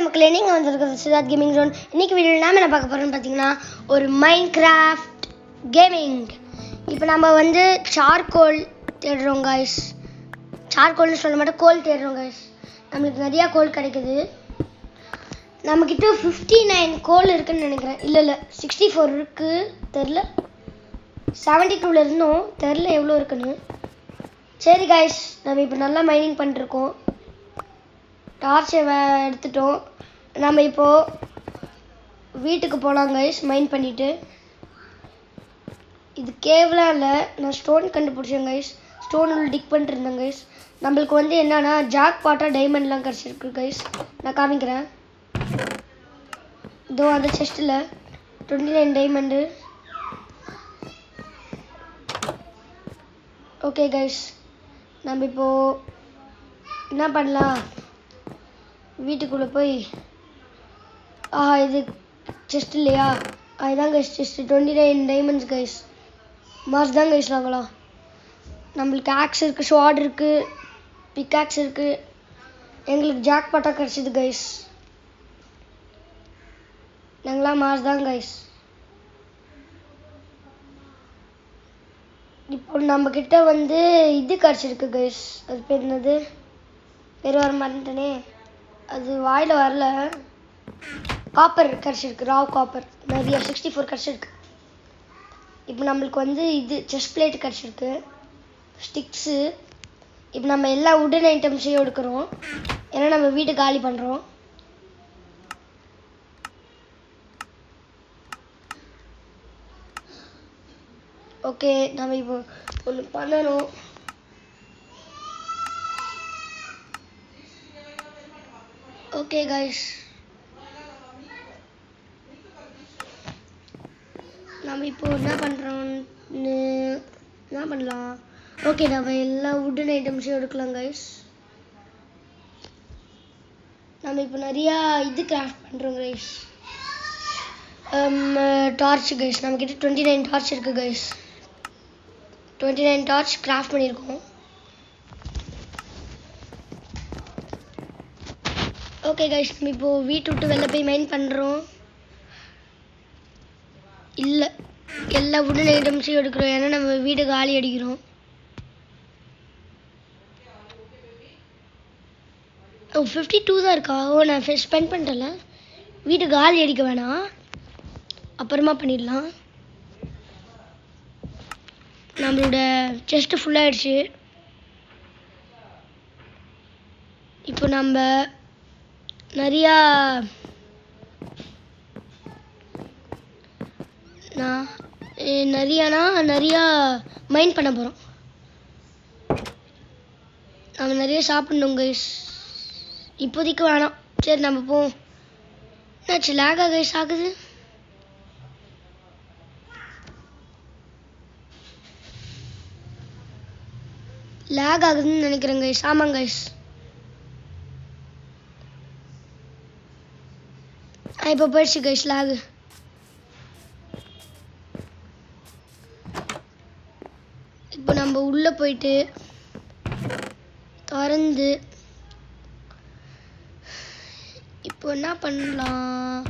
மக்களே, நீங்கள் வந்திருக்கிறது சித்தார்த் கேமிங் ஜோன். இன்றைக்கி வீடியோவில் நாம் என்ன பார்க்க போகிறோம்னு பார்த்தீங்கன்னா, ஒரு மைன்கிராஃப்ட் கேமிங். இப்போ நம்ம வந்து சார்கோல் தேடுறோம் கைஸ். சார்கோல்னு சொல்ல மாட்டோம், கோல் தேடுறோம் கைஸ். நம்மளுக்கு நிறையா கோல் கிடைக்குது. நம்மக்கிட்ட 59 கோல் இருக்குதுன்னு நினைக்கிறேன். இல்லை 64 இருக்குது, தெரில. 72 இருந்தோம், தெரில எவ்வளோ இருக்குன்னு. சரி கைஸ், நம்ம இப்போ நல்லா மைனிங் பண்ணிட்டுருக்கோம். டார்ச்சை எடுத்துட்டோம். நம்ம இப்போது வீட்டுக்கு போகலாம் கைஸ். மைன் பண்ணிவிட்டு இது கேவலாம் இல்லை, நான் ஸ்டோன் கண்டுபிடிச்சேன் கைஸ். ஸ்டோன் உள்ள டிக் பண்ணிட்டு இருந்தேன் கைஸ். நம்மளுக்கு வந்து என்னன்னா ஜாக் பாட்டாக டைமண்ட்லாம் கிடச்சிருக்கு கைஸ். நான் காமிக்கிறேன். இதோ அந்த செஸ்ட்டில் 29 டைமண்டு. ஓகே கைஸ், நம்ம இப்போது என்ன பண்ணலாம், வீட்டுக்குள்ளே போய் இது செஸ்ட் இல்லையா, அதுதான் guys chest. 29 diamonds guys. Mass தான் கைஸ் வாங்கலாம். நம்மளுக்கு ஆக்ஸ் இருக்குது, ஷார்ட் இருக்குது, பிக்காக்ஸ் இருக்குது. எங்களுக்கு ஜாக் பாட்டாக கிடச்சிது கைஸ். நாங்களாம் மாஸ் தான் கைஸ். இப்போ நம்மக்கிட்ட வந்து இது கிடச்சிருக்கு கைஸ். அது பேர் என்னது, பேர் வர மாட்டேனே, அது வாயில் வரல. காப்பர் கிடச்சிருக்கு, ராவ் காப்பர் நிறைய 64 கிடச்சிருக்கு. இப்போ நம்மளுக்கு வந்து இது செஸ்ட் பிளேட் கிடச்சிருக்கு, ஸ்டிக்ஸு. இப்போ நம்ம எல்லா உடன் ஐட்டம்ஸையும் எடுக்கிறோம், ஏன்னா நம்ம வீட்டை காலி பண்ணுறோம். ஓகே, நம்ம இப்போ ஒன்று பண்ணணும். ஓகே கைஸ், நம்ம இப்போ என்ன பண்ணலாம். ஓகே, நம்ம எல்லா உடன் ஐட்டம்ஸையும் எடுக்கலாம் கைஸ். நம்ம இப்போ நிறையா இது கிராஃப்ட் பண்ணுறோம் கைஸ். டார்ச் கைஸ், நம்மக்கிட்ட 29 டார்ச் இருக்குது கைஸ். 29 டார்ச் கிராஃப்ட் பண்ணியிருக்கோம். ஓகே கைஸ், நம்ம இப்போது வீட்டு விட்டு வெளில போய் மைன் பண்ணுறோம். இல்லை, எல்லா உடன் ஐட்டம்ஸையும் எடுக்கிறோம், ஏன்னா நம்ம வீடு காலி அடிக்கிறோம். 52 தான் இருக்கா? நான் ஸ்பெண்ட் பண்ணிட்டேன்ல. வீடு காலி அடிக்க வேணாம், அப்புறமா பண்ணிடலாம். நம்மளோட செஸ்ட்டு ஃபுல்லாகிடுச்சு. இப்போ நம்ம நிறையா நிறையா மைண்ட் பண்ண போகிறோம். நம்ம நிறைய சாப்பிட்ணும் கைஸ். இப்போதைக்கு வேணாம், சரி நம்ம போவோம். என்னாச்சு, லேகா கைஸ் ஆகுது? லேக் ஆகுதுன்னு நினைக்கிறேன் கைஸ். ஆமாங்க கைஸ், இப்போ போயிடுச்சு கைஸ் லேகு. இப்போ நம்ம உள்ளே போயிட்டு திறந்து இப்போ என்ன பண்ணலாம்,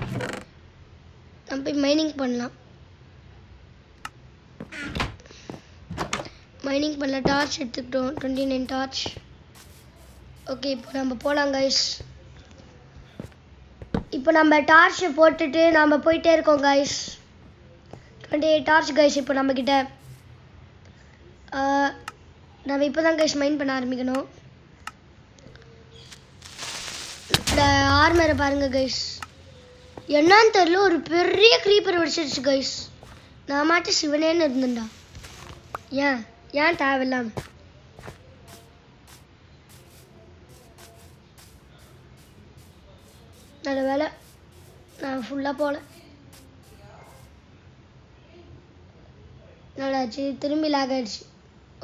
நம்ம போய் மைனிங் பண்ணலாம். மைனிங் பண்ணல, டார்ச் எடுத்துக்கிட்டோம், 29 டார்ச். ஓகே, இப்போ நம்ம போகலாம் கைஸ். இப்போ நம்ம டார்ச்சை போட்டுட்டு நம்ம போயிட்டே இருக்கோம் கைஸ். 28 torch guys. இப்போ நம்மக்கிட்ட நம்ம இப்போ தான் கைஸ் மைன் பண்ண ஆரம்பிக்கணும். இந்த ஆர்மரை பாருங்கள் கைஸ், என்னன்னு தெரியல, ஒரு பெரிய க்ரீப்பர் வெடிச்சிருச்சு கைஸ். நான் மாட்டு சிவனேன்னு இருந்துண்டா. ஏன் தேவையில்லாம. நல்ல வேலை நான் ஃபுல்லாக போகல. நல்லாச்சு, திரும்பி லேக் ஆகிடுச்சு.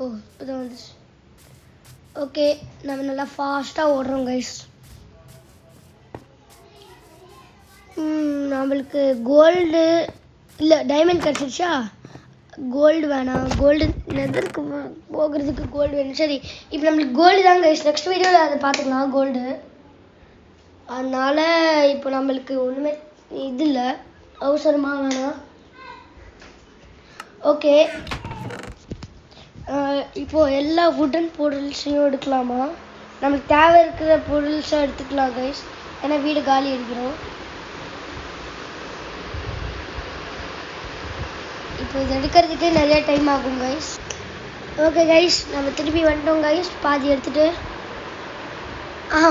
ஓ, இதான் வந்துச்சு. ஓகே, நம்ம நல்லா ஃபாஸ்ட்டாக ஓடுறோம் கைஸ். நம்மளுக்கு கோல்டு இல்லை டைமண்ட் கிடச்சிருச்சா? கோல்டு வேணாம், கோல்டு நெதருக்கு போகிறதுக்கு கோல்டு வேணும். சரி, இப்போ நம்மளுக்கு கோல்டு தான் கைஸ். நெக்ஸ்ட் வீடியோவில் அதை பார்த்துக்கலாம். கோல்டு அதனால இப்போ நம்மளுக்கு ஒன்றுமே இது இல்லை, அவசரமாக வேணாம். ஓகே, இப்போ எல்லா வுடன் பொருள்ஸையும் எடுக்கலாமா? நமக்கு தேவை இருக்கிற பொருள்ஸை எடுத்துக்கலாம் கைஸ், ஏன்னா வீடு காலி அடிக்கிறோம். இப்போ இது எடுக்கிறதுக்கு நிறைய டைம் ஆகும் கைஸ். ஓகே கைஸ், நம்ம திருப்பி வந்துட்டோம் கைஸ், பாதி எடுத்துட்டு.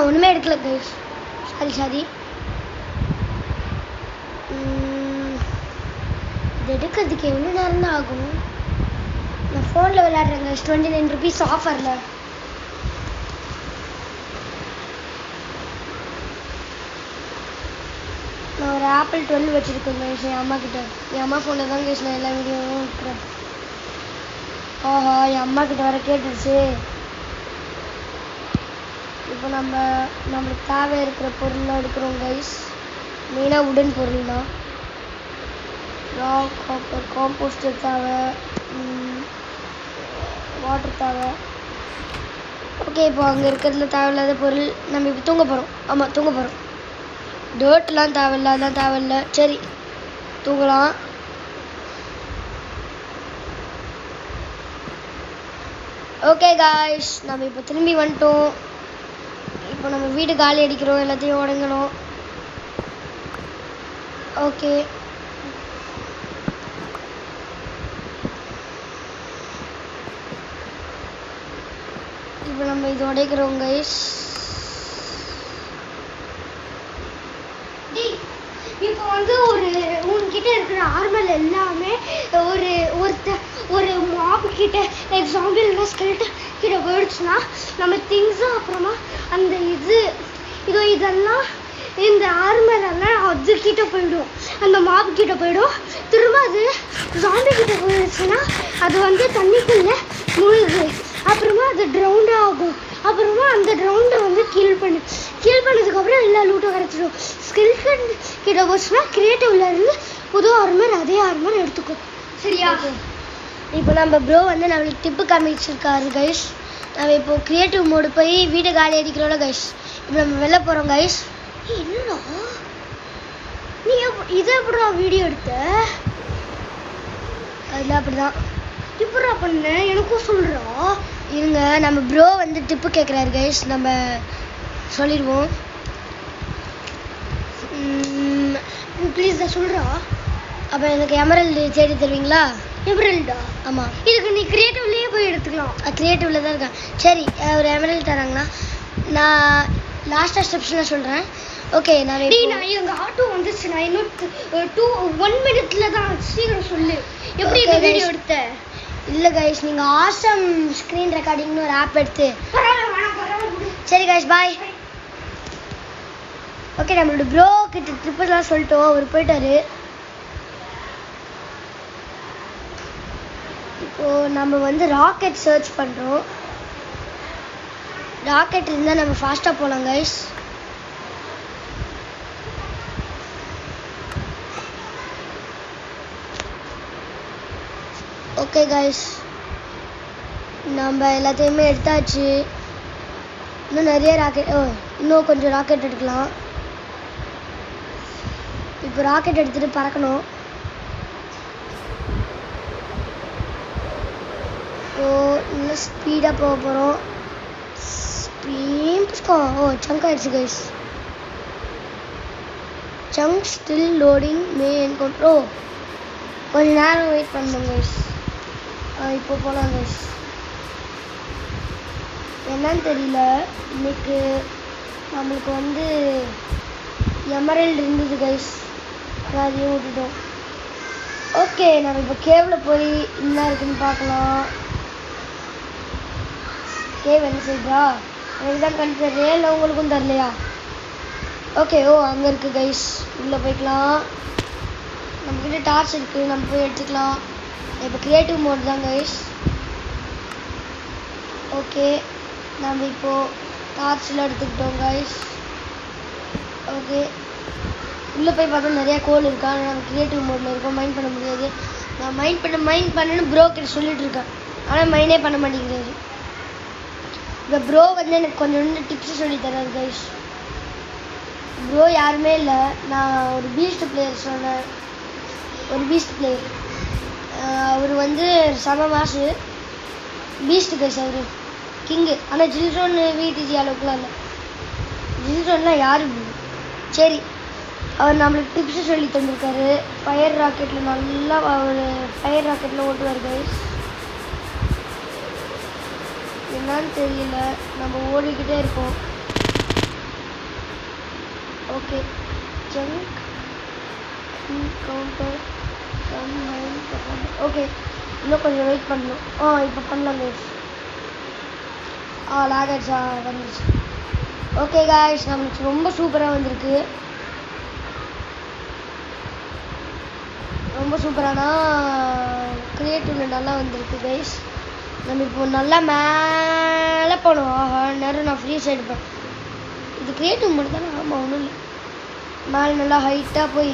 ஒன்றுமே எடுக்கல கைஸ், சாரி. இது எடுக்கிறதுக்கு எவ்வளோ நேரம் தான் ஆகும்? நான் ஃபோனில் விளையாடுறேங்க, 29 rupees ஆஃபரில். நான் ஒரு ஆப்பிள் 12 வச்சுருக்கேன் கைஸ் என் அம்மா கிட்ட. என் அம்மா ஃபோனில் தான் கைஸ் நான் எல்லா வீடியோவும் இருக்கிறேன். என் அம்மா கிட்ட வர கேட்டுருச்சு. இப்போ நம்மளுக்கு தேவை இருக்கிற பொருள்லாம் எடுக்கிறோம் கைஸ். மெயினாக உடன் பொருள் தான். ராக், காப்பர், காம்போஸ்டர் தேவை, வாட்டர் தேவை. ஓகே, இப்போ அங்கே இருக்கிறதுல தேவையில்லாத பொருள். நம்ம இப்போ தூங்க போகிறோம். ஆமாம், தூங்க போகிறோம். டேர்ட்லாம் தேவையில்ல, அதெல்லாம் தேவையில்ல. சரி, தூங்கலாம். ஓகே காய்ஸ், நம்ம இப்போ திரும்பி வந்துட்டோம். இப்போ நம்ம வீடு காலி அடிக்கிறோம், எல்லாத்தையும் உடங்கணும். ஓகே, இப்போ நம்ம இது உடைக்கிறோம் கைஸ். இப்போ வந்து உன்கிட்ட இருக்கிற ஆர்மல் எல்லாமே ஒரு மாப் கிட்ட எக்ஸாம்பிள் இல்லைனா ஸ்கெல்டன் கிட்ட போயிடுச்சுன்னா நம்ம திங்ஸு அப்புறமா அந்த இதெல்லாம் இந்த ஆர்மல் எல்லாம் அது கிட்ட போயிடும், அந்த மாப் கிட்ட போயிடும். திரும்ப அது ஜாம்பி கிட்ட போயிடுச்சுன்னா அது வந்து தண்ணிக்குள்ளே முழுகு, அப்புறமா அது ட்ரவுண்ட் ஆகும். அப்புறமா அந்த ட்ரவுண்டை வந்து கீல் பண்ணதுக்கப்புறம் எல்லா லூட்டும் கிடச்சிடும். ஸ்கெல்டன் கிட்ட போச்சுன்னா கிரியேட்டிவ்ல இருந்து புது ஆர்மர் அதே ஆர்மர் எடுத்துக்கும். சரியா? இப்போ நம்ம ப்ரோ வந்து நம்மளுக்கு டிப்பு காமிச்சிருக்காரு கைஸ். நம்ம இப்போ கிரியேட்டிவ் மோடு போய் வீடு காலி அடிக்கிறோம்ல கைஸ். இப்போ நம்ம வெளில போகிறோம் கைஸ். என்னடா நீ இதை எப்படா வீடியோ எடுத்த? அதில் அப்படிதான். எப்படா பண்ண எனக்கும் சொல்கிறா? இருங்க, நம்ம ப்ரோ வந்து டிப்பு கேட்குறாரு கைஸ், நம்ம சொல்லிடுவோம். ப்ளீஸ் தான் சொல்கிறா. அப்போ எனக்கு எமரல்டு தேடி தருவீங்களா? எமரல்டா? ஆமாம். இதுக்கு நீ கிரியேட்டிவ்லேயே போய் எடுத்துக்கலாம். கிரியேட்டிவில் தான் இருக்கேன். சரி, ஒரு எமரல்டு தராங்களா? நான் லாஸ்ட்டாக ஸ்டெப்ஸ்லாம் சொல்கிறேன். ஓகே, நான் எங்கள் ஆட்டோ வந்துச்சு. நான் இன்னும் 1 minute தான். சீக்கிரம் சொல்லு, எப்படி இந்த வீடியோ எடுத்த? இல்லை கைஸ், நீங்கள் ஆசம் ஸ்க்ரீன் ரெக்கார்டிங்னு ஒரு ஆப் எடுத்து. சரி கைஸ், பாய். ஓகே, நம்மளோட ப்ரோ கிட்ட ட்ரிப்பெல்லாம் சொல்லிட்டோம், அவர் போயிட்டாரு. இப்போது நம்ம வந்து ராக்கெட் சர்ச் பண்ணுறோம். ராக்கெட் இருந்தால் நம்ம ஃபாஸ்ட்டாக போகலாம் கைஸ். ஓகே கைஸ், நம்ம எல்லாத்தையுமே எடுத்தாச்சு. இன்னும் நிறைய இன்னும் கொஞ்சம் ராக்கெட் எடுக்கலாம். இப்போ ராக்கெட் எடுத்துகிட்டு பறக்கணும். இன்னும் ஸ்பீடாக போக போகிறோம். சங்க் ஆயிடுச்சு கைஸ். சங்க் ஸ்டில் லோடிங் மே என்கவுண்டர். கொஞ்சம் நேரம் வெயிட் பண்ணணும் கைஸ். இப்போ போகலாம் கைஸ். என்னன்னு தெரியல, இன்னைக்கு நம்மளுக்கு வந்து எமரல்டு இருந்தது கைஸ், அதையும் விட்டுட்டோம். ஓகே, நம்ம இப்போ கேவில் போய் என்ன இருக்குன்னு பார்க்கலாம். கேவ் என்ன செய்தா? எனக்கு தான் கண் தெரியல, இல்லை உங்களுக்கும் தரலையா? ஓகே, அங்கே இருக்குது கைஸ், உள்ளே போய்க்கலாம். நம்மக்கிட்ட டார்ச் இருக்குது, நம்ம போய் எடுத்துக்கலாம். இப்போ கிரியேட்டிவ் மோட் தான் கைஸ். ஓகே, நம்ம இப்போது டார்ச்சில் எடுத்துக்கிட்டோம் கைஸ். ஓகே, உள்ளே போய் பார்த்தா நிறையா கோல் இருக்கா. ஆனால் நம்ம கிரியேட்டிவ் மோடில் இருக்கோம், மைண்ட் பண்ண முடியாது. நான் மைண்ட் பண்ணணும்னு ப்ரோ கிட்ட சொல்லிட்டு இருக்கேன், ஆனால் மைண்டே பண்ண மாட்டேங்கிறாரு. இப்போ ப்ரோ வந்து எனக்கு கொஞ்சம் டிப்ஸ் சொல்லி தராரு கைஸ். ப்ரோ யாருமே இல்லை, நான் ஒரு பீஸ்ட் பிளேயர் சொன்னேன். ஒரு பீஸ்ட் பிளேயர் அவர் வந்து செம மாசு பீஸ்ட் கைஸ். அவர் கிங்கு. ஆனால் ஜில்ட்ரோன் விடிஜி அளவுக்குலாம் இல்லை. ஜில்ட்ரோன்லாம் யாரு? சரி, அவர் நம்மளுக்கு டிப்ஸு சொல்லி தந்திருக்காரு. ஃபயர் ராக்கெட்டில் நல்லா அவர் ஃபயர் ராக்கெட்டில் ஓட்டுவார் கைஸ். என்னன்னு தெரியல, நம்ம ஓடிக்கிட்டே இருக்கோம். ஓகே, ஜங்க் கவுண்டர் ஓகே, இன்னும் கொஞ்சம் வெயிட் பண்ணணும். இப்போ பண்ணலாம் கைஸ். லாக் ஆகிடுச்சா? வந்துடுச்சு. ஓகே காய்ஸ், நம்மளுக்கு ரொம்ப சூப்பராக வந்திருக்கு. ரொம்ப சூப்பரானா கிரியேட்டிவ்ல நல்லா வந்திருக்கு கைஸ். நம்ம இப்போ நல்லா மேலே போனோம். நேரம் நான் ஃப்ரீ சைடு எடுப்பேன். இது கிரியேட்டிவ் மட்டும் தானே? ஆமாம், ஒன்றும் இல்லை. மேலே நல்லா ஹைட்டாக போய்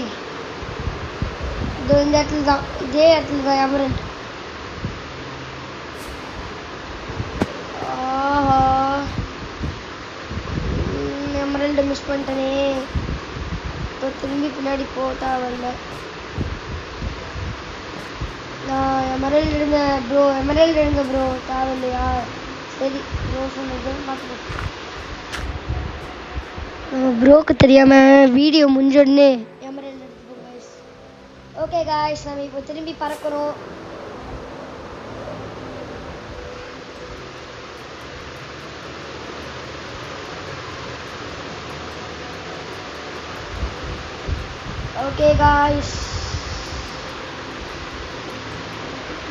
இந்த இடத்துல தான், இதே இடத்துல தான் எமரல்ட். Emerald miss பண்ணிட்டேனே. இப்போ திரும்பி பின்னாடி போட்டாவல்ல. நான் எமரல்டு எடுங்க ப்ரோ, எமரல்டு எடுங்க ப்ரோ. தேவையில்லையா? சரி ப்ரோ சொன்னது பார்த்துக்கோ. நம்ம ப்ரோக்கு தெரியாமல் வீடியோ முடிஞ்சோடனே எமரல்டு எடுத்துப்போம் காய்ஸ். ஓகே காய்ஸ், நம்ம இப்போ திரும்பி பறக்கிறோம். ஓகே காய்ஸ்,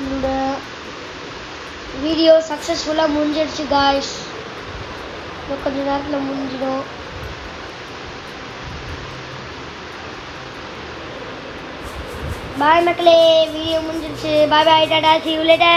இந்த வீடியோ சக்ஸஸ்ஃபுல்லாக முடிஞ்சிடுச்சு காய்ஸ். இன்னும் கொஞ்ச நேரத்தில் முடிஞ்சிடும். பாய் மக்களே, வீடியோ முடிஞ்சிடுச்சு. பாய் பாய், டாடா, see you later.